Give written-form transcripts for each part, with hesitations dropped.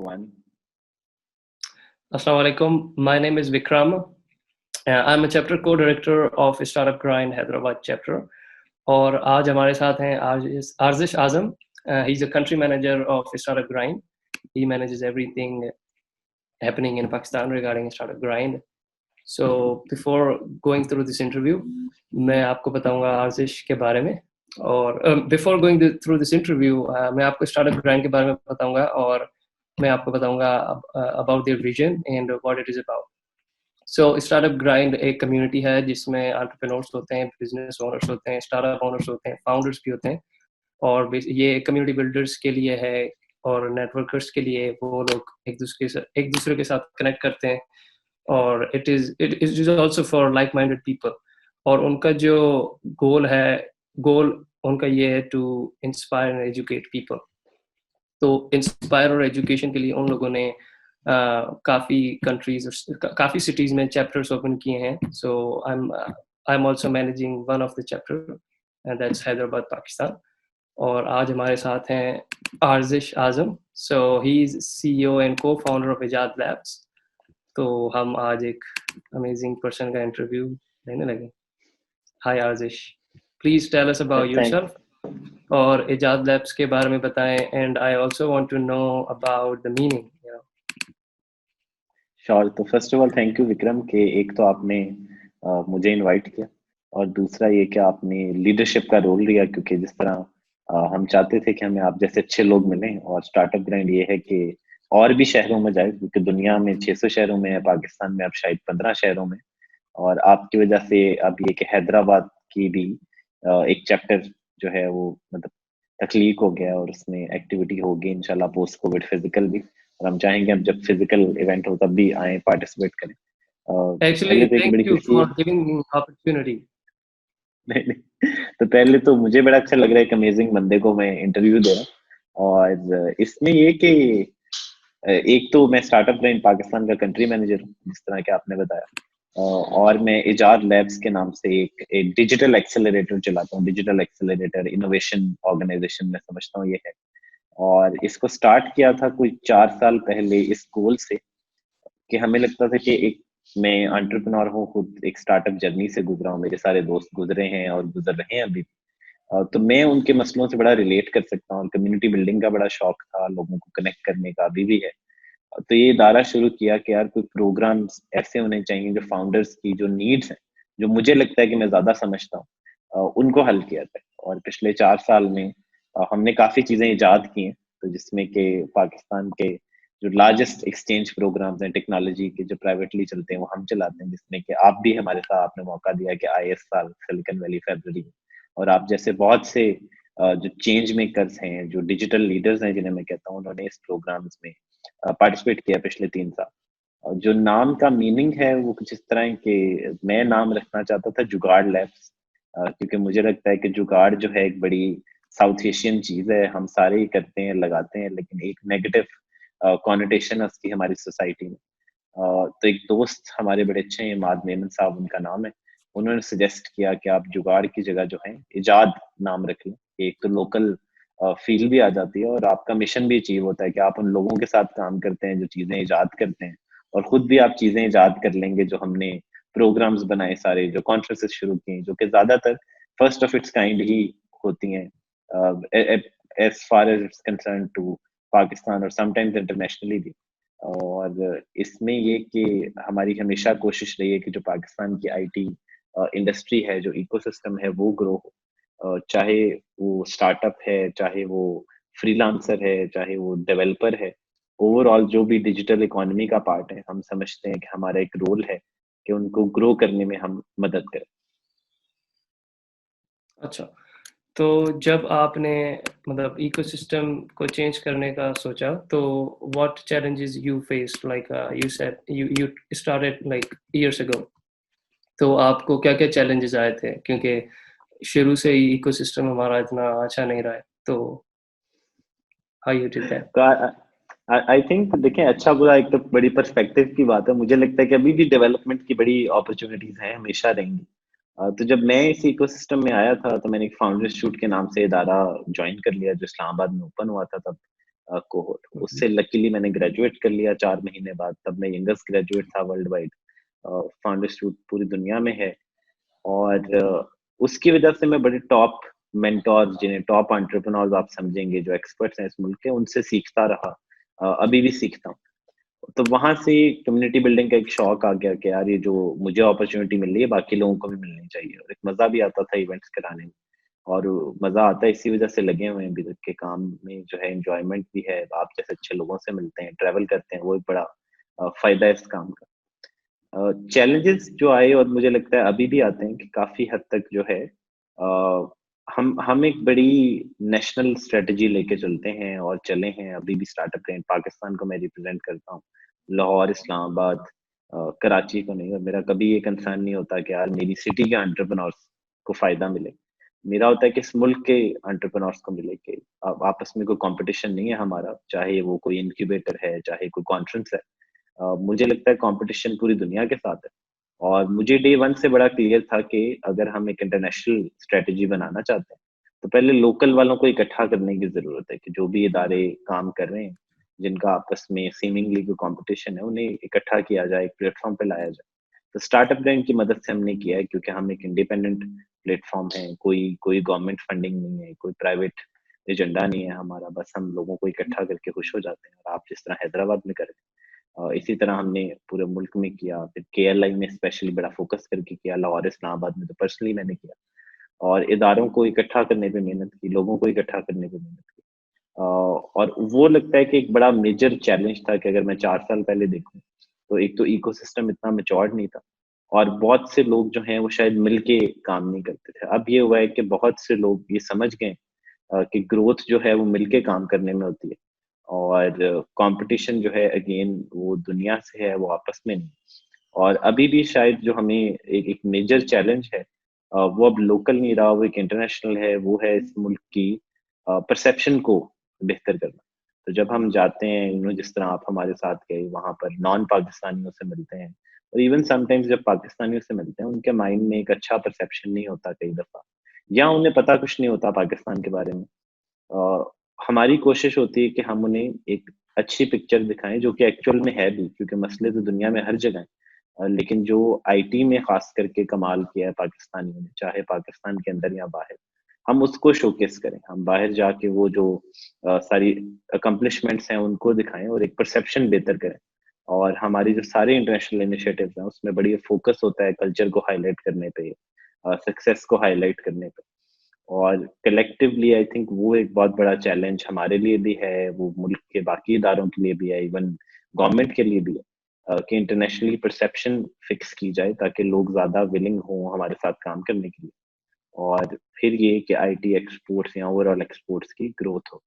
One. Assalamu alaikum. My name is Vikram. I'm a chapter co-director of Startup Grind Hyderabad chapter. और आज हमारे साथ हैं आर्जिश आजम. He's a country manager of Startup Grind. He manages everything happening in Pakistan regarding Startup Grind. So before going through this interview, मैं आपको बताऊंगा आर्जिश के बारे में. और before going through this interview, मैं आपको Startup Grind के बारे में बताऊंगा और मैं आपको बताऊंगा about their vision and what it is about. So Startup Grind एक community है जिसमें entrepreneurs होते हैं, business owners होते हैं, startup owners होते हैं, founders भी होते हैं और ये community builders के लिए है और networkers के लिए वो लोग एक दूसरे के साथ connect करते हैं और it is also for like-minded people और उनका जो goal उनका ये है to inspire and educate people. तो इंस्पायर और एजुकेशन के लिए उन लोगों ने काफ़ी कंट्रीज और काफ़ी सिटीज़ में चैप्टर्स ओपन किए हैं. So I am also managing one of the chapter and that's Hyderabad Pakistan. और आज हमारे साथ हैं Arjish Azam. So he is CEO and co founder of Ijad labs. तो हम आज एक अमेजिंग पर्सन का इंटरव्यू लेने लगे. Hi Arjish, please tell us about yourself और इजाद लैब्स के बारे में बताएं. And I also want to know about the meaning. Sure. तो first of all thank you Vikram के एक तो आपने मुझे इनवाइट किया और दूसरा ये कि आपने लीडरशिप का रोल लिया, क्योंकि जिस तरह हम चाहते थे कि हमें आप जैसे अच्छे लोग मिलें और स्टार्टअप ग्राइंड ये है कि और भी शहरों में जाए, क्योंकि दुनिया में 600 शहरों में है, पाकिस्तान में अब शायद 15 शहरों में. और आपकी वजह से अब ये कि हैदराबाद की भी एक चैप्टर जो है वो मतलब तख्लीक हो गया और उसमें एक्टिविटी होगी इंशाल्लाह पोस्ट कोविड फिजिकल भी. और हम चाहेंगे अब जब फिजिकल इवेंट हो तब भी आए, पार्टिसिपेट करें. Actually thank you for giving me opportunity. तो पहले तो मुझे बड़ा अच्छा लग रहा है कि अमेजिंग बंदे को मैं इंटरव्यू दे रहा हूँ. और इसमें ये कि एक तो मैं स्टार्टअप ग्राइंड पाकिस्तान का कंट्री मैनेजर हूँ, जिस तरह के आपने बताया. और मैं इजाद लैब्स के नाम से एक डिजिटल एक्सेलरेटर चलाता हूँ. डिजिटल एक्सेलरेटर इनोवेशन ऑर्गेनाइजेशन मैं समझता हूँ ये है. और इसको स्टार्ट किया था कोई 4 साल पहले इस गोल से कि हमें लगता था कि एक मैं एंटरप्रेन्योर हूँ, खुद एक स्टार्टअप जर्नी से गुजरा हूँ, मेरे सारे दोस्त गुजरे हैं और गुजर रहे हैं अभी. तो मैं उनके मसलों से बड़ा रिलेट कर सकता हूँ. कम्युनिटी बिल्डिंग का बड़ा शौक था, लोगों को कनेक्ट करने का अभी भी है. तो ये इदारा शुरू किया कि यार कोई प्रोग्राम्स ऐसे होने चाहिए जो फाउंडर्स की जो नीड्स हैं, जो मुझे लगता है कि मैं ज्यादा समझता हूँ, उनको हल किया जाए. और पिछले 4 साल में हमने काफी चीजें इजाद की हैं, तो जिसमें कि पाकिस्तान के जो लार्जेस्ट एक्सचेंज प्रोग्राम्स हैं टेक्नोलॉजी के जो प्राइवेटली चलते हैं वो हम चलाते हैं, जिसमें कि आप भी हमारे साथ आपने मौका दिया कि आए इस साल सिलिकॉन वैली फरवरी. और आप जैसे बहुत से जो चेंज मेकर्स हैं, जो डिजिटल लीडर्स हैं जिन्हें मैं कहता हूँ, उन्होंने इस प्रोग्राम्स में पार्टिसिपेट किया पिछले 3 साल. और जो नाम का मीनिंग है वो कुछ इस तरह के मैं नाम रखना चाहता था जुगाड़ लैब्स, क्योंकि मुझे लगता है कि जुगाड़ जो है एक बड़ी साउथ एशियन चीज है. हम सारे ही करते हैं, लगाते हैं, लेकिन एक नेगेटिव कॉनोटेशन है उसकी हमारी सोसाइटी में. तो एक दोस्त हमारे बड़े अच्छे हैं, इमाद मेमन साहब उनका नाम है. उन्होंने सजेस्ट किया कि आप जुगाड़ की जगह जो है इजाद नाम रख लें. एक तो लोकल फील भी आ जाती है और आपका मिशन भी अचीव होता है कि आप उन लोगों के साथ काम करते हैं जो चीजें इजाद करते हैं, और खुद भी आप चीजें इजाद कर लेंगे. जो हमने प्रोग्राम्स बनाए सारे, जो कॉन्फ्रेंसेस शुरू किए, जो कि ज्यादातर फर्स्ट ऑफ इट्स काइंड ही होती हैं as far as it's concern to Pakistan और समटाइम्स इंटरनेशनली भी. और इसमें ये कि हमारी हमेशा कोशिश रही है कि जो पाकिस्तान की आईटी इंडस्ट्री है, जो इकोसिस्टम है, वो ग्रो हो. चाहे वो स्टार्टअप है, चाहे वो फ्रीलांसर है, चाहे वो डेवलपर है, ओवरऑल जो भी डिजिटल इकोनॉमी का पार्ट है, हम समझते हैं कि हमारा एक रोल है कि उनको ग्रो करने में हम मदद करें. अच्छा, तो जब आपने मतलब इकोसिस्टम को चेंज करने का सोचा, तो what challenges you faced? Like you said you started like years ago. तो आपको क्या-क्या चैलेंजेस आए थे? क्योंकि शुरू से ही इकोसिस्टम हमारा इतना अच्छा नहीं रहा है. तो हाउ यू डिड दैट? तो आई थिंक देखें, अच्छा बुरा एक तो बड़ी पर्सपेक्टिव की बात है. मुझे लगता है कि अभी भी डेवलपमेंट की बड़ी अपॉर्चुनिटीज हैं, हमेशा रहेंगी. तो जब मैं इस इकोसिस्टम में आया था तो मैंने एक फाउंडर इंस्टीट्यूट के नाम से इदारा ज्वाइन कर लिया, जो इस्लामाबाद में ओपन हुआ था तब. कोहोर्ट। उससे लकीली मैंने ग्रेजुएट कर लिया 4 महीने बाद, तब मैं यंगेस्ट ग्रेजुएट था वर्ल्ड वाइड। फाउंडर इंस्टीट्यूट पूरी दुनिया में है, और उसकी वजह से मैं बड़े टॉप मेंटोर्स, जिन्हें टॉप एंटरप्रेन्योर्स आप समझेंगे, जो एक्सपर्ट्स हैं इस मुल्क के, उनसे सीखता रहा। अभी भी सीखता हूँ। तो वहां से कम्युनिटी बिल्डिंग का एक शौक आ गया कि यार ये जो मुझे अपॉर्चुनिटी मिल रही है बाकी लोगों को भी मिलनी चाहिए, और एक मजा भी आता था इवेंट्स कराने में। और मजा आता है, इसी वजह से लगे हुए हैं अभी तक के काम में, जो है एंजॉयमेंट भी है, आप जैसे अच्छे लोगों से मिलते हैं, ट्रैवल करते हैं, वो एक बड़ा फायदा है इस काम का। चैलेंजेस जो आए, और मुझे लगता है अभी भी आते हैं, कि काफी हद तक जो है हम एक बड़ी नेशनल स्ट्रेटजी लेके चलते हैं और चले हैं। अभी भी स्टार्टअप ट्रेंड पाकिस्तान को मैं रिप्रेजेंट करता हूँ, लाहौर, इस्लामाबाद, कराची को नहीं। और मेरा कभी ये कंसर्न नहीं होता कि यार मेरी सिटी के एंटरप्रेन्योर्स को फायदा मिले। मेरा होता है कि इस मुल्क के एंटरप्रेन्योर्स को मिले, कि आपस में कोई कंपटीशन नहीं है हमारा, चाहे वो कोई इनक्यूबेटर है, चाहे कोई कॉन्फ्रेंस है। मुझे लगता है कंपटीशन पूरी दुनिया के साथ है। और मुझे डे वन से बड़ा क्लियर था कि अगर हम एक इंटरनेशनल स्ट्रेटजी बनाना चाहते हैं, तो पहले लोकल वालों को इकट्ठा करने की जरूरत है, कि जो भी इदारे काम कर रहे हैं, जिनका आपस में सीमिंगली कोई कंपटीशन है, उन्हें इकट्ठा किया जाए, एक प्लेटफॉर्म पे लाया जाए। तो स्टार्टअप ब्रांड की मदद से हमने किया है, क्योंकि हम एक इंडिपेंडेंट प्लेटफॉर्म है, कोई कोई गवर्नमेंट फंडिंग नहीं है, कोई प्राइवेट एजेंडा नहीं है हमारा, बस हम लोगों को इकट्ठा करके खुश हो जाते हैं। और आप जिस तरह हैदराबाद में करें, इसी तरह हमने पूरे मुल्क में किया। फिर केएलआई में स्पेशली बड़ा फोकस करके किया, लाहौर इस्लामाबाद में तो पर्सनली मैंने किया। और इदारों को इकट्ठा करने पे मेहनत की, लोगों को इकट्ठा करने पे मेहनत की। और वो लगता है कि एक बड़ा मेजर चैलेंज था, कि अगर मैं 4 साल पहले देखूं, तो एक तो इकोसिस्टम इतना मैच्योर्ड नहीं था, और बहुत से लोग जो हैं वो शायद मिलके काम नहीं करते थे। अब ये हुआ है कि बहुत से लोग ये समझ गए कि ग्रोथ जो है वो मिलके काम करने में होती है, और कंपटीशन जो है अगेन वो दुनिया से है, वो आपस में नहीं। और अभी भी शायद जो हमें एक एक मेजर चैलेंज है, वो अब लोकल नहीं रहा, वो एक इंटरनेशनल है। वो है इस मुल्क की परसेप्शन को बेहतर करना। तो जब हम जाते हैं, जिस तरह आप हमारे साथ गए, वहां पर नॉन पाकिस्तानियों से मिलते हैं, और इवन समटाइम्स जब पाकिस्तानियों से मिलते हैं, उनके माइंड में एक अच्छा परसेप्शन नहीं होता कई दफा, या उन्हें पता कुछ नहीं होता पाकिस्तान के बारे में। अ, हमारी कोशिश होती है कि हम उन्हें एक अच्छी पिक्चर दिखाएं, जो कि एक्चुअल में है भी, क्योंकि मसले तो दुनिया में हर जगह हैं। लेकिन जो आईटी में खास करके कमाल किया है पाकिस्तानियों ने, चाहे पाकिस्तान के अंदर या बाहर, हम उसको शोकेस करें। हम बाहर जाके वो जो सारी अकम्पलिशमेंट्स हैं उनको दिखाएं, और एक परसेप्शन बेहतर करें। और हमारी जो सारे इंटरनेशनल इनिशिएटिव्स हैं, उसमें बड़ी फोकस होता है कल्चर को हाईलाइट करने पे, सक्सेस को हाईलाइट करने पे। और कलेक्टिवली आई थिंक वो एक बहुत बड़ा चैलेंज हमारे लिए भी है, वो मुल्क के बाकी इदारों के लिए भी है, इवन गवर्नमेंट के लिए भी है, कि इंटरनेशनली परसेप्शन फिक्स की जाए, ताकि लोग ज्यादा विलिंग हों हमारे साथ काम करने के लिए। और फिर ये कि आईटी एक्सपोर्ट्स या ओवरऑल एक्सपोर्ट्स की ग्रोथ हो।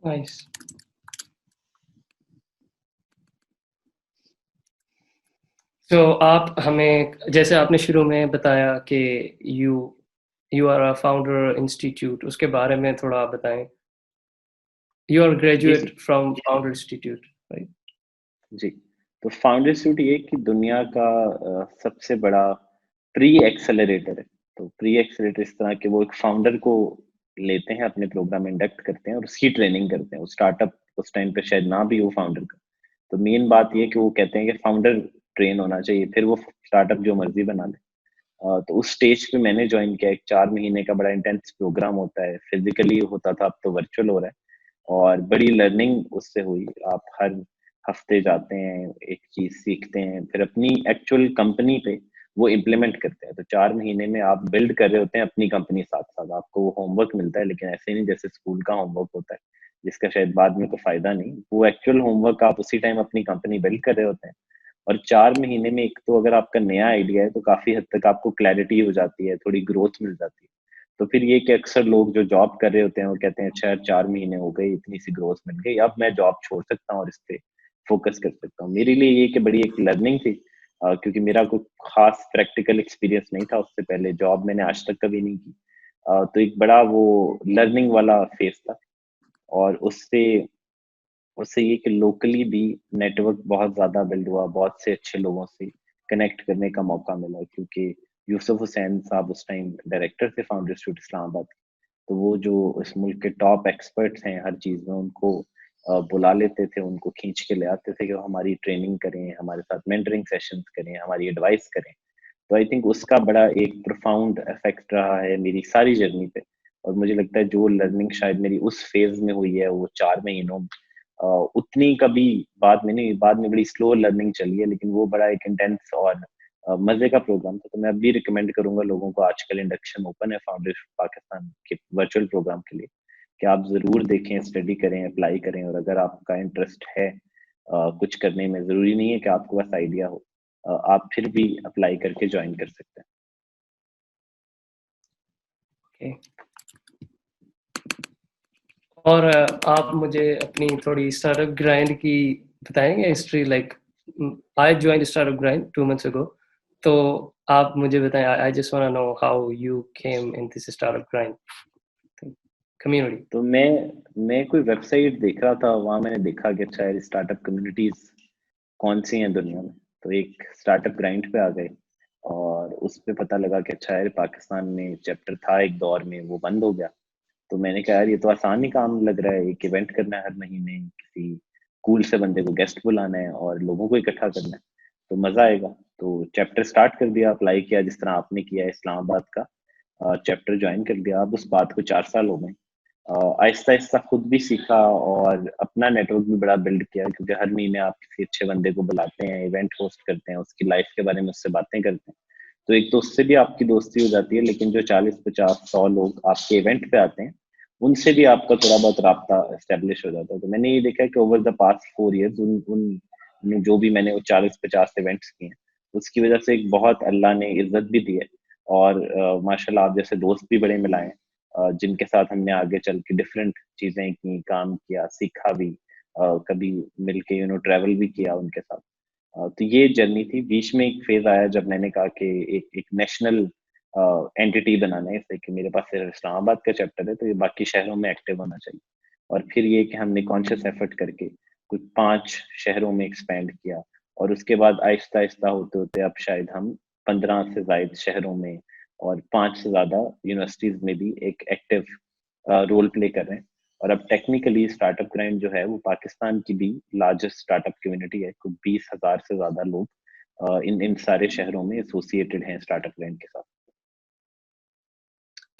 नाइस। तो आप हमें, जैसे आपने शुरू में बताया कि you you are a founder institute, उसके बारे में थोड़ा बताएं। यू आर जी जी graduate from founder institute, right? जी। तो फाउंडर इंस्टीट्यूट ये कि दुनिया का सबसे बड़ा प्री एक्सेलरेटर है। तो प्री एक्सेलरेटर इस तरह के, वो एक फाउंडर को लेते हैं, अपने प्रोग्राम में इंडक्ट करते हैं, और उसकी ट्रेनिंग करते हैं। वो स्टार्टअप उस टाइम पे शायद ना भी हो फाउंडर का, तो मेन बात ये कि वो कहते हैं कि फाउंडर ट्रेन होना चाहिए, फिर वो स्टार्टअप जो मर्जी बना ले। तो उस स्टेज पे मैंने ज्वाइन किया। एक 4 महीने का बड़ा इंटेंस प्रोग्राम होता है, फिजिकली होता था, अब तो वर्चुअल हो रहा है। और बड़ी लर्निंग उससे हुई। आप हर हफ्ते जाते हैं, एक चीज सीखते हैं, फिर अपनी एक्चुअल कंपनी पे वो इम्प्लीमेंट करते हैं। तो 4 महीने में आप बिल्ड कर रहे होते हैं अपनी कंपनी, साथ साथ आपको वो होमवर्क मिलता है, लेकिन ऐसे नहीं जैसे स्कूल का होमवर्क होता है, जिसका शायद बाद में कोई फायदा नहीं। वो एक्चुअल होमवर्क आप उसी टाइम अपनी कंपनी बिल्ड कर रहे होते हैं। और 4 महीने में एक तो अगर आपका नया आइडिया है, तो काफी हद तक आपको क्लैरिटी हो जाती है, थोड़ी ग्रोथ मिल जाती है। तो फिर ये कि अक्सर लोग जो जॉब कर रहे होते हैं, वो कहते हैं अच्छा यार 4 महीने हो गए, इतनी सी ग्रोथ मिल गई, अब मैं जॉब छोड़ सकता हूँ और इस पे फोकस कर सकता हूँ। मेरे लिए ये कि बड़ी एक लर्निंग थी, क्योंकि मेरा कोई खास प्रैक्टिकल एक्सपीरियंस नहीं था उससे पहले, जॉब मैंने आज तक कभी नहीं की। तो एक बड़ा वो लर्निंग वाला फेज था। और उससे उससे ये कि लोकली भी नेटवर्क बहुत ज्यादा बिल्ड हुआ, बहुत से अच्छे लोगों से कनेक्ट करने का मौका मिला, क्योंकि यूसुफ हुसैन साहब उस टाइम डायरेक्टर थे फाउंडर इंस्टीट्यूट इस्लामाबाद। तो वो जो इस मुल्क के टॉप एक्सपर्ट्स हैं हर चीज़ में, उनको बुला लेते थे, उनको खींच के ले आते थे कि वो हमारी ट्रेनिंग करें, हमारे साथ मेंटरिंग सेशंस करें, हमारी एडवाइस करें। तो आई थिंक उसका बड़ा एक प्रोफाउंड इफेक्ट रहा है मेरी सारी जर्नी पे। और मुझे लगता है जो लर्निंग शायद मेरी उस फेज में हुई है वो 4 महीनों में, उतनी कभी बाद में नहीं, बाद में बड़ी स्लो लर्निंग चली है, लेकिन वो बड़ा एक इंटेंस और मजे का प्रोग्राम था। तो मैं अब भी रिकमेंड करूंगा लोगों को, आजकल इंडक्शन ओपन है फाउंडेशन पाकिस्तान के वर्चुअल प्रोग्राम के लिए, कि आप जरूर देखें, स्टडी करें, अप्लाई करें। और अगर आपका इंटरेस्ट है कुछ करने में, जरूरी नहीं है कि आपको बस आइडिया हो, आप फिर भी अप्लाई करके ज्वाइन कर सकते हैं। Okay. और आप मुझे अपनी थोड़ी स्टार्टअप ग्राइंड की बताएंगे history? Like I join startup grind 2 months ago, तो आप मुझे बताएं, I just want to know how you came in this startup grind community. तो मैं कोई वेबसाइट देख रहा था, वहां मैंने देखा कि अच्छा यार स्टार्टअप कम्युनिटीज कौन सी हैं दुनिया में। तो एक स्टार्टअप ग्राइंड पे आ गए और उस पे पता लगा कि अच्छा यार पाकिस्तान में चैप्टर था एक दौर में, वो बंद हो गया। तो मैंने कहा यार ये तो आसान ही काम लग रहा है, एक इवेंट करना है हर महीने, किसी कूल से बंदे को गेस्ट बुलाना है और लोगों को इकट्ठा करना है, तो मजा आएगा। तो चैप्टर स्टार्ट कर दिया, अप्लाई किया जिस तरह आपने किया इस्लामाबाद का, चैप्टर ज्वाइन कर दिया। अब उस बात को 4 साल हो गए। आहिस्ता आहिस्ता खुद भी सीखा और अपना नेटवर्क भी बड़ा बिल्ड किया, क्योंकि हर महीने आप किसी अच्छे बंदे को बुलाते हैं, इवेंट होस्ट करते हैं, उसकी लाइफ के बारे में उससे बातें करते हैं, तो एक तो उससे भी आपकी दोस्ती हो जाती है। लेकिन जो 40, 50, 100 लोग आपके इवेंट पे आते हैं, उनसे भी आपका थोड़ा बहुत राब्ता एस्टेब्लिश हो जाता है। तो मैंने ये देखा कि ओवर द पास्ट 4 years उन उन जो भी मैंने वो 40, 50 इवेंट्स किए हैं, उसकी वजह से एक बहुत अल्लाह ने इज्जत भी दी है। और माशाल्लाह आप जैसे दोस्त भी बड़े मिलाए हैं, जिनके साथ हमने आगे चल के डिफरेंट चीजें की, काम किया, सीखा भी, कभी मिलके ट्रैवल भी किया उनके साथ। तो ये जर्नी थी। बीच में एक फेज आया जब मैंने कहा कि एक एक नेशनल एंटिटी बनाना है, जैसे कि मेरे पास सिर्फ इस्लामाबाद का चैप्टर है, तो ये बाकी शहरों में एक्टिव होना चाहिए। और फिर ये कि हमने कॉन्शियस एफर्ट करके कुछ 5 शहरों में एक्सपेंड किया, और उसके बाद आहिस्ता आहिस्ता होते होते अब शायद हम 15 से ज्यादा शहरों में और 5 से ज्यादा यूनिवर्सिटीज में भी एक एक्टिव रोल प्ले कर रहे हैं। और अब टेक्निकली स्टार्टअप ग्राइंड जो है वो पाकिस्तान की भी लार्जेस्ट स्टार्टअप कम्युनिटी है। कुछ 20,000 से ज्यादा लोग इन इन सारे शहरों में एसोसिएटेड हैं स्टार्टअप ग्राइंड के साथ।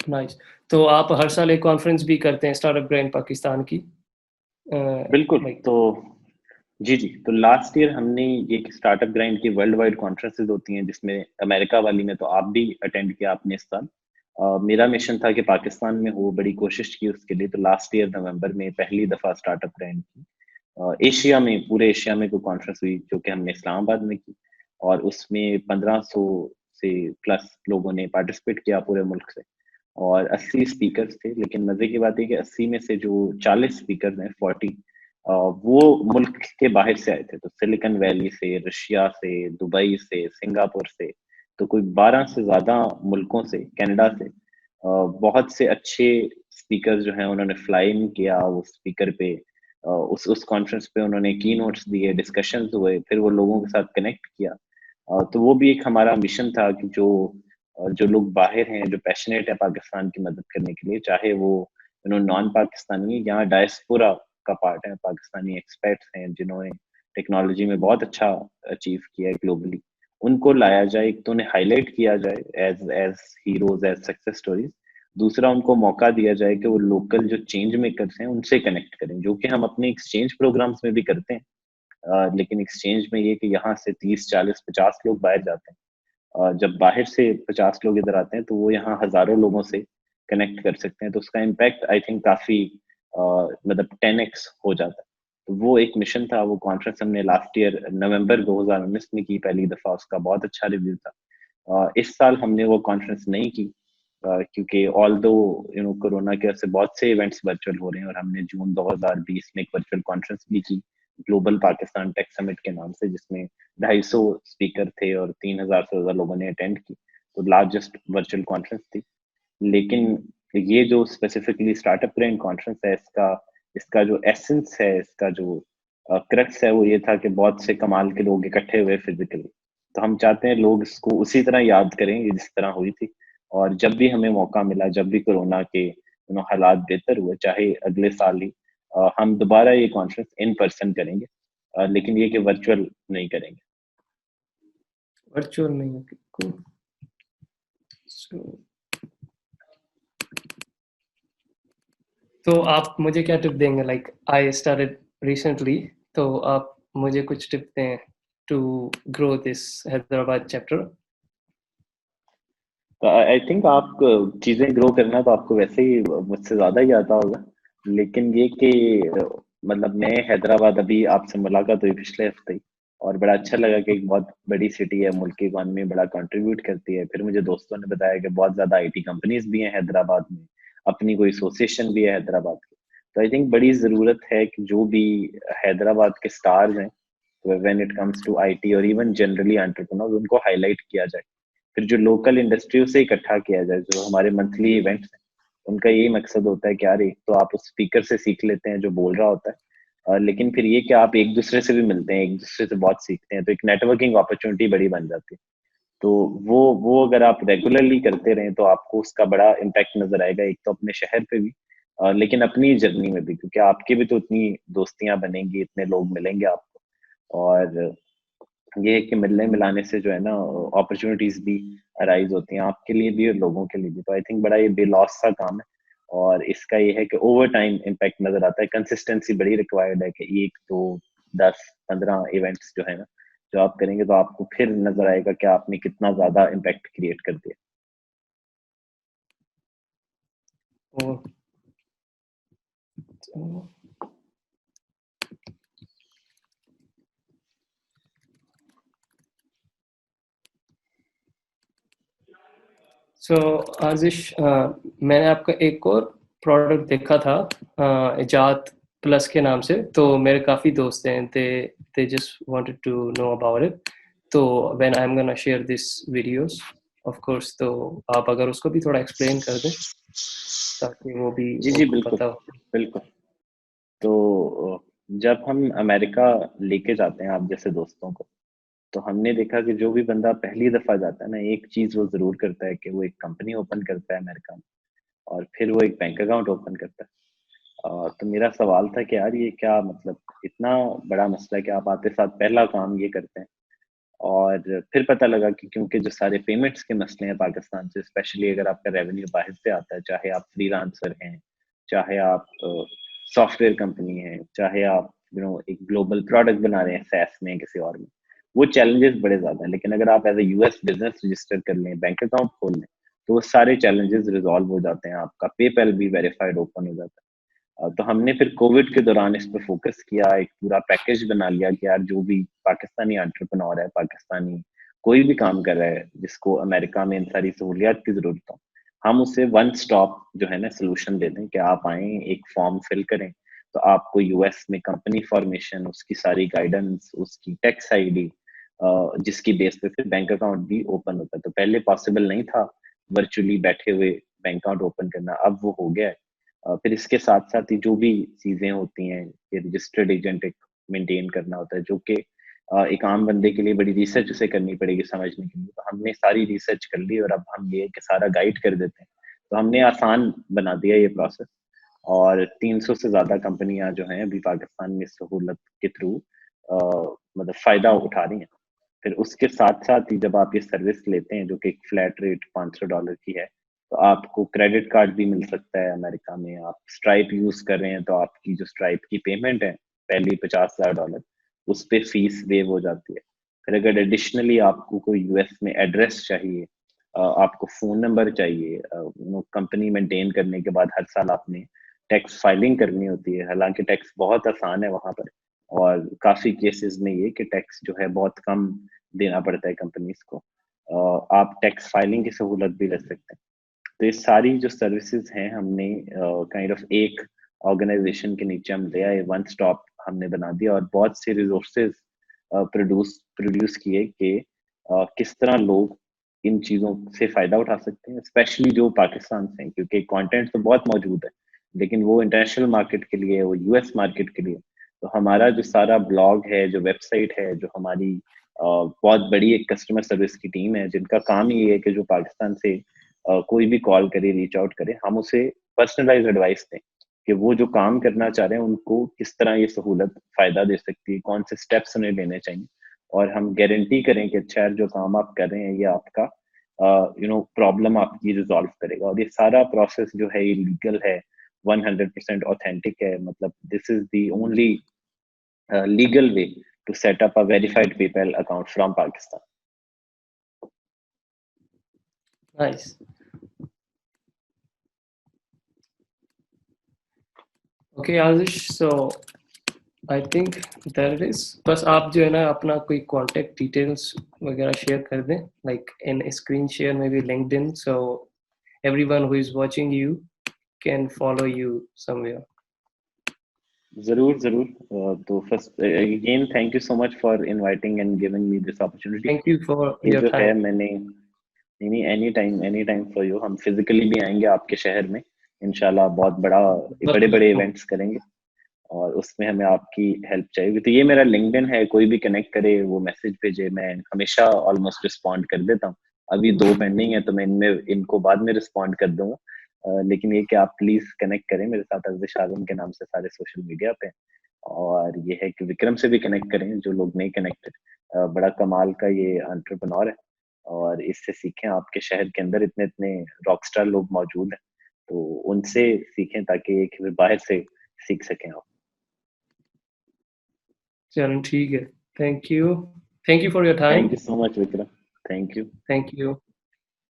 नाइस। तो आप हर साल एक कॉन्फ्रेंस भी करते हैं स्टार्टअप ग्राइंड पाकिस्तान की? बिल्कुल। लाइक तो जी जी, तो लास्ट ईयर हमने ये स्टार्टअप ग्राइंड की वर्ल्ड वाइड कॉन्फ्रेंसेज होती हैं, जिसमें अमेरिका वाली में तो आप भी अटेंड किया आपने इस साल। मेरा मिशन था कि पाकिस्तान में हो, बड़ी कोशिश की उसके लिए। तो लास्ट ईयर नवंबर में पहली दफा स्टार्टअप ग्राइंड की एशिया में, पूरे एशिया में कोई कॉन्फ्रेंस हुई, जो कि हमने इस्लामाबाद में की। और उसमें 1500 से प्लस लोगों ने पार्टिसिपेट किया पूरे मुल्क से, और 80 स्पीकर्स थे। लेकिन मजे की बात है कि 80 में से जो 40 स्पीकर्स हैं, 40, वो मुल्क के बाहर से आए थे। तो सिलिकॉन वैली से, रशिया से, दुबई से, सिंगापुर से, तो कोई 12 से ज्यादा मुल्कों से, कनाडा से बहुत से अच्छे स्पीकर्स जो हैं उन्होंने फ्लाई इन किया वो स्पीकर पे। उस कॉन्फ्रेंस पे उन्होंने की नोट्स दिए, डिस्कशंस हुए, फिर वो लोगों के साथ कनेक्ट किया। तो वो भी एक हमारा मिशन था कि जो लोग बाहर हैं, जो पैशनेट है पाकिस्तान की मदद करने के लिए, चाहे वो नॉन पाकिस्तानी, यहाँ डायस्पोरा का पार्ट है, पाकिस्तानी एक्सपर्ट्स हैं जिन्होंने टेक्नोलॉजी में बहुत अच्छा अचीव किया है ग्लोबली, उनको लाया जाए। एक तो उन्हें हाईलाइट किया जाए as as heroes, as success stories. दूसरा, उनको मौका दिया जाए कि वो लोकल जो चेंज मेकर्स हैं उनसे कनेक्ट करें, जो कि हम अपने एक्सचेंज प्रोग्राम्स में भी करते हैं। लेकिन एक्सचेंज में ये कि यहाँ से 30, 40, 50 लोग बाहर जाते हैं, जब बाहर से 50 लोग इधर आते हैं तो वो यहाँ हजारों लोगों से कनेक्ट कर सकते हैं। तो उसका इम्पैक्ट आई थिंक काफी मतलब 10x हो जाता है। तो वो एक मिशन था। वो कॉन्फ्रेंस हमने लास्ट ईयर नवंबर 2019 में की पहली दफा, उसका बहुत अच्छा रिव्यू था। इस साल हमने वो कॉन्फ्रेंस नहीं की, क्योंकि ऑल दो कोरोना के वजह से बहुत से इवेंट्स वर्चुअल हो रहे हैं, और हमने जून 2020 में एक वर्चुअल कॉन्फ्रेंस भी की, ग्लोबल पाकिस्तान टेक समिट के नाम से, जिसमें 250 स्पीकर थे और 3000 से ज्यादा लोगों ने अटेंड की। तो लार्जेस्ट वर्चुअल कॉन्फ्रेंस थी। लेकिन ये जो स्पेसिफिकली स्टार्टअप ग्राइंड कॉन्फ्रेंस है, इसका इसका जो एसेंस है, इसका जो क्रक्स है, वो ये था कि बहुत से कमाल के लोग इकट्ठे हुए फिजिकली। तो हम चाहते हैं लोग इसको उसी तरह याद करें ये जिस तरह हुई थी। और जब भी हमें मौका मिला, जब भी कोरोना के हालात बेहतर हुए, चाहे अगले साल ही हम दोबारा ये कॉन्फ्रेंस इन पर्सन करेंगे, लेकिन ये कि वर्चुअल नहीं करेंगे। वर्चुअल नहीं है, cool. So, तो आप मुझे क्या टिप देंगे? लाइक आई स्टार्टेड रिसेंटली, तो आप मुझे कुछ टिप दें to grow this Hyderabad chapter. तो आई थिंक आप चीजें ग्रो करना तो आपको वैसे ही मुझसे ज्यादा ही आता होगा, लेकिन ये कि मतलब मैं हैदराबाद अभी आपसे मुलाकात हुई पिछले हफ्ते ही, और बड़ा अच्छा लगा कि एक बहुत बड़ी सिटी है, मुल्क की इकॉनमी में बड़ा कंट्रीब्यूट करती है। फिर मुझे दोस्तों ने बताया कि बहुत ज्यादा आईटी कंपनीज भी हैं हैदराबाद में, अपनी कोई एसोसिएशन भी है हैदराबाद की। तो आई थिंक बड़ी जरूरत है कि जो भी हैदराबाद के स्टार्स हैं when it comes to IT और इवन जनरली एंटरप्रेन्योर्स, उनको हाईलाइट किया जाए। फिर जो लोकल इंडस्ट्री से इकट्ठा किया जाए, जो हमारे मंथली इवेंट्स हैं, उनका यही मकसद होता है कि यार एक तो आप उस स्पीकर से सीख लेते हैं जो बोल रहा होता है, लेकिन फिर ये कि आप एक दूसरे से भी मिलते हैं, एक दूसरे से बहुत सीखते हैं, तो एक नेटवर्किंग अपॉर्चुनिटी बड़ी बन जाती है। तो वो अगर आप रेगुलरली करते रहें तो आपको उसका बड़ा इम्पैक्ट नजर आएगा, एक तो अपने शहर पे भी, लेकिन अपनी जर्नी में भी, क्योंकि आपके भी तो इतनी दोस्तियां बनेंगी, इतने लोग मिलेंगे आपको, और ये है कि मिलने मिलाने से जो है ना अपॉर्चुनिटीज भी अराइज होती हैं आपके लिए भी और लोगों के लिए भी। तो आई थिंक बड़ा ये बेलॉस सा काम है, और इसका ये है कि ओवर टाइम इम्पैक्ट नजर आता है। कंसिस्टेंसी बड़ी रिक्वायर्ड है कि 1 2 10 15 इवेंट्स जो है ना, जो आप करेंगे तो आपको फिर नजर आएगा कि आपने कितना ज्यादा इम्पैक्ट क्रिएट कर दिया। और तो, सो आशीष, मैंने आपका एक और प्रोडक्ट देखा था, इजात प्लस के नाम से। तो मेरे काफ़ी दोस्त हैं, they just wanted to know about it. तो when I am gonna share this videos, of course, तो आप अगर उसको भी थोड़ा एक्सप्लेन कर दें ताकि वो भी जी जी, उनको बिल्कुल पता हो। बिल्कुल। तो जब हम अमेरिका लेके जाते हैं आप जैसे दोस्तों को, तो हमने देखा कि जो भी बंदा पहली दफा जाता है ना, एक चीज वो जरूर करता है कि वो एक कंपनी ओपन करता है अमेरिका में, और फिर वो एक बैंक अकाउंट ओपन करता है। तो मेरा सवाल था कि यार ये क्या मतलब इतना बड़ा मसला है कि आप आते साथ पहला काम ये करते हैं। और फिर पता लगा कि क्योंकि जो सारे पेमेंट्स के मसले हैं पाकिस्तान से, स्पेशली अगर आपका रेवेन्यू बाहर से आता है, चाहे आप फ्रीलांसर हैं, चाहे आप सॉफ्टवेयर कंपनी है, चाहे आप एक ग्लोबल प्रोडक्ट बना रहे हैं सैस में किसी और में, वो चैलेंजेस बड़े ज्यादा हैं। लेकिन अगर आप as a US business register कर लें, बैंक अकाउंट खोल लें, तो वो सारे चैलेंजेस रिजॉल्व हो जाते हैं, आपका पेपैल भी वेरीफाइड ओपन हो जाता है। तो हमने फिर कोविड के दौरान इस पे फोकस किया, एक पूरा पैकेज बना लिया कि यार जो भी पाकिस्तानी एंटरप्रेन्योर है, पाकिस्तानी कोई भी काम कर रहा है जिसको अमेरिका में इन सारी सहूलियात की जरूरत हो, हम उसे वन स्टॉप जो है ना सोल्यूशन दे दें कि आप आए, एक फॉर्म फिल करें, तो आपको यूएस में कंपनी फॉर्मेशन, उसकी सारी गाइडेंस, उसकी टैक्स आईडी, जिसकी बेस पे फिर बैंक अकाउंट भी ओपन होता है। तो पहले पॉसिबल नहीं था वर्चुअली बैठे हुए बैंक अकाउंट ओपन करना, अब वो हो गया है। फिर इसके साथ साथ ही जो भी चीजें होती हैं कि रजिस्टर्ड एजेंट एक मेंटेन करना होता है, जो कि एक आम बंदे के लिए बड़ी रिसर्च उसे करनी पड़ेगी समझने के लिए। तो हमने सारी रिसर्च कर ली और अब हम ये कि सारा गाइड कर देते हैं। तो हमने आसान बना दिया ये प्रोसेस, और 300 से ज्यादा कंपनियां जो हैं अभी पाकिस्तान में इस सहूलत के थ्रू मतलब फायदा उठा रही हैं। फिर उसके साथ साथ ही जब आप ये सर्विस लेते हैं, जो कि एक फ्लैट रेट $500 की है, तो आपको क्रेडिट कार्ड भी मिल सकता है अमेरिका में। आप स्ट्राइप यूज कर रहे हैं तो आपकी जो स्ट्राइप की पेमेंट है पहली $50,000, उस पे फीस वेव हो जाती है। फिर अगर एडिशनली आपको कोई यूएस में एड्रेस चाहिए, आपको फोन नंबर चाहिए, कंपनी मेंटेन करने के बाद हर साल आपने टैक्स फाइलिंग करनी होती है। हालांकि टैक्स बहुत आसान है वहां पर, और काफी केसेस में ये कि टैक्स जो है बहुत कम देना पड़ता है कंपनीज को, आप टैक्स फाइलिंग की सहूलत भी ले सकते हैं। तो ये सारी जो सर्विसेज हैं हमने काइंड ऑफ एक ऑर्गेनाइजेशन के नीचे हम ले आए, वन स्टॉप हमने बना दिया, और बहुत से रिसोर्सेज प्रोड्यूस प्रोड्यूस किए कि किस तरह लोग इन चीज़ों से फ़ायदा उठा सकते हैं, स्पेशली जो पाकिस्तान से हैं, क्योंकि कंटेंट तो बहुत मौजूद है, लेकिन वो इंटरनेशनल मार्केट के लिए, वो यूएस मार्केट के लिए। तो हमारा जो सारा ब्लॉग है, जो वेबसाइट है, जो हमारी बहुत बड़ी एक कस्टमर सर्विस की टीम है, जिनका काम ही ये है कि जो पाकिस्तान से कोई भी कॉल करे, रीच आउट करे, हम उसे पर्सनलाइज्ड एडवाइस दें कि वो जो काम करना चाह रहे हैं उनको किस तरह ये सहूलत फ़ायदा दे सकती है, कौन से स्टेप्स उन्हें लेने चाहिए, और हम गारंटी करें कि अच्छा यार जो काम आप कर रहे हैं ये आपका प्रॉब्लम आपकी रिज़ॉल्व करेगा, और ये सारा प्रोसेस जो है ये लीगल है, 100% ऑथेंटिक है, मतलब this is the only legal way to set up a verified PayPal account from Pakistan. Nice. Okay, Azish. So I think that it is. बस आप जो है ना अपना कोई contact details वगैरह share कर दें, like in a screen share, maybe LinkedIn, so everyone who is watching you can follow you somewhere. जरूर जरूर तो first again thank you so much for inviting and giving me this opportunity. Thank you for ये your जो है time. मैंने नहीं, any time for you, हम physically भी आएंगे आपके शहर में इंशाल्लाह, बहुत बड़े बड़े इवेंट्स करेंगे और उसमें हमें आपकी हेल्प चाहिए। तो ये मेरा लिंक्डइन है, कोई भी कनेक्ट करे, वो मैसेज भेजे, मैं हमेशा ऑलमोस्ट रिस्पॉन्ड कर देता हूँ। अभी 2 पेंडिंग है तो मैं इनको बाद में रिस्पॉन्ड कर दूंगा, लेकिन ये कि आप प्लीज कनेक्ट करें मेरे साथ अर्जिश आजम के नाम से सारे सोशल मीडिया पे, और ये है कि विक्रम से भी कनेक्ट करें जो लोग नहीं कनेक्टेड। बड़ा कमाल का ये एंटरप्रेन्योर है और इससे सीखें, आपके शहर के अंदर इतने इतने रॉकस्टार लोग मौजूद हैं, तो उनसे सीखें ताकि एक बाहर से सीख सकें आप। चलो ठीक है, thank you for your time. Thank you so much Vikram, thank you. Thank you.